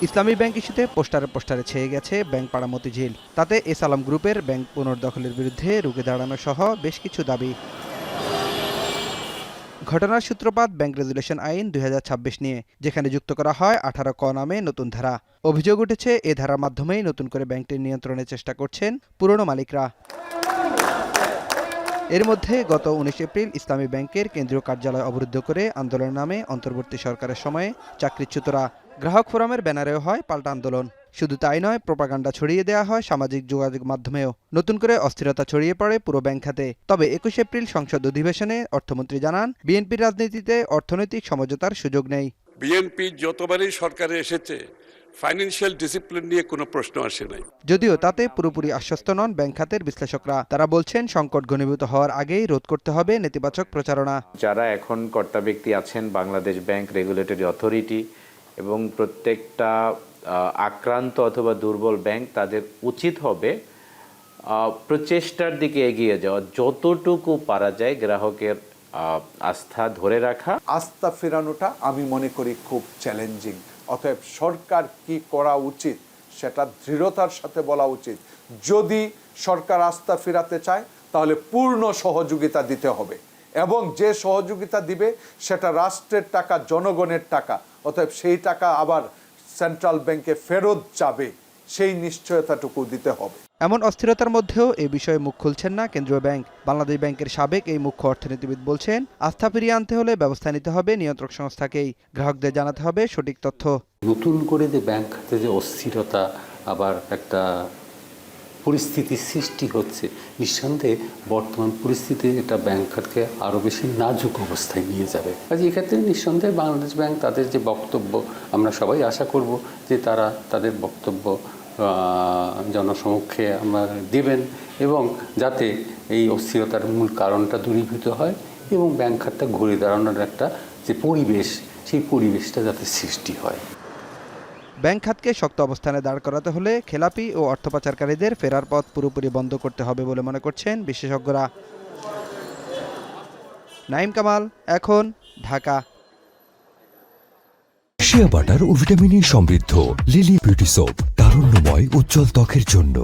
ইসলামী bank ইস্যুতে পোস্টারে ছেয়ে গেছে ব্যাংক পাড়া মতিঝিল। তাতে এস আলম গ্রুপের ব্যাংক পুনর্দখলের বিরুদ্ধে রুখে দাঁড়ানো সহ বেশ কিছু দাবি। ঘটনার সূত্রপাত ব্যাংক রেগুলেশন আইন 2026 নিয়ে, যেখানে যুক্ত করা হয় 18 ক নামে নতুন ধারা। অভিযোগ উঠেছে এ ধারার মাধ্যমেই নতুন করে ব্যাংকটি নিয়ন্ত্রণের চেষ্টা করছেন পুরনো মালিকরা। এর মধ্যে গত 19 এপ্রিল ইসলামী ব্যাংকের কেন্দ্রীয় কার্যালয় অবরুদ্ধ করে আন্দোলনের নামে অন্তর্বর্তী সরকারের সময়ে চাকরিচ্যুতরা। গ্রাহক ফোরামের ব্যানারেও হয় পাল্টা আন্দোলন। শুধু তাই নয়, প্রোপাগান্ডা ছড়িয়ে দেওয়া হয় সামাজিক যোগাযোগ মাধ্যমেও। নতুন করে অস্থিরতা ছড়িয়ে পড়ে পুরো ব্যাংক খাতে। তবে 21 এপ্রিল সংসদ অধিবেশনে অর্থমন্ত্রী জানান, বিএনপির রাজনীতিতে অর্থনৈতিক সমঝোতার সুযোগ নেই। বিএনপি যতবারই সরকারে এসেছে ফাইন্যান্সিয়াল ডিসিপ্লিন নিয়ে কোনো প্রশ্ন আসে নাই। যদিও তাতে পুরোপুরি আশ্বস্ত নন ব্যাংক খাতের বিশ্লেষকরা। তারা বলছেন, সংকট ঘনীভূত হওয়ার আগেই রোধ করতে হবে নেতিবাচক প্রচারণা। যারা এখন কর্তা ব্যক্তি আছেন, বাংলাদেশ ব্যাংক রেগুলেটরি অথরিটি এবং প্রত্যেকটা আক্রান্ত অথবা দুর্বল ব্যাংক, তাদের উচিত হবে প্রচেষ্টার দিকে এগিয়ে যাওয়া, যতটুকু পারা যায় গ্রাহকের আস্থা ধরে রাখা। আস্থা ফেরানোটা আমি মনে করি খুব চ্যালেঞ্জিং। অতএব সরকার কি করা উচিত সেটা দৃঢ়তার সাথে বলা উচিত। যদি সরকার আস্থা ফেরাতে চায় তাহলে পূর্ণ সহযোগিতা দিতে হবে, এবং যে সহযোগিতা দিবে সেটা রাষ্ট্রের টাকা, জনগণের টাকা। অতএব সেই টাকা আবার সেন্ট্রাল ব্যাংকে ফেরত যাবে, সেই নিশ্চয়তাটুকু দিতে হবে। এমন অস্থিরতার মধ্যেও এ বিষয়ে মুখ খুলছেন না কেন্দ্রীয় ব্যাংক। বাংলাদেশ ব্যাংকের সাবেক এই মুখ্য অর্থনীতিবিদ বলছেন, আস্থা ফিরিয়ে আনতে হলে ব্যবস্থা নিতে হবে নিয়ন্ত্রক সংস্থাকেই। গ্রাহকদের জানাতে হবে সঠিক তথ্য। নতুন করে যে ব্যাংক খাতে যে অস্থিরতা, আবার একটা পরিস্থিতির সৃষ্টি হচ্ছে, নিঃসন্দেহে বর্তমান পরিস্থিতি এটা ব্যাংক খাতকে আরও বেশি নাজুক অবস্থায় নিয়ে যাবে। কাজে এক্ষেত্রে নিঃসন্দেহে বাংলাদেশ ব্যাংক তাদের যে বক্তব্য, আমরা সবাই আশা করব যে তারা তাদের বক্তব্য জনসমক্ষে আমরা দেবেন, এবং যাতে এই অস্থিরতার মূল কারণটা দূরীভূত হয় এবং ব্যাংক খাতটা ঘুরে দাঁড়ানোর একটা যে পরিবেশ, সেই পরিবেশটা যাতে সৃষ্টি হয়। ব্যাংক খাতকে শক্ত অবস্থানে দাঁড় করাতে হলে খেলাপি ও অর্থ পাচারকারীদের ফেরার পথ পুরোপুরি বন্ধ করতে হবে বলে মনে করছেন বিশেষজ্ঞরা। নাইম কামাল, এখন, ঢাকা। শিয়া বাটার ও ভিটামিন ই সমৃদ্ধ লিলি বিউটি সোপ, তারুণ্যময় উজ্জ্বল ত্বকের জন্য।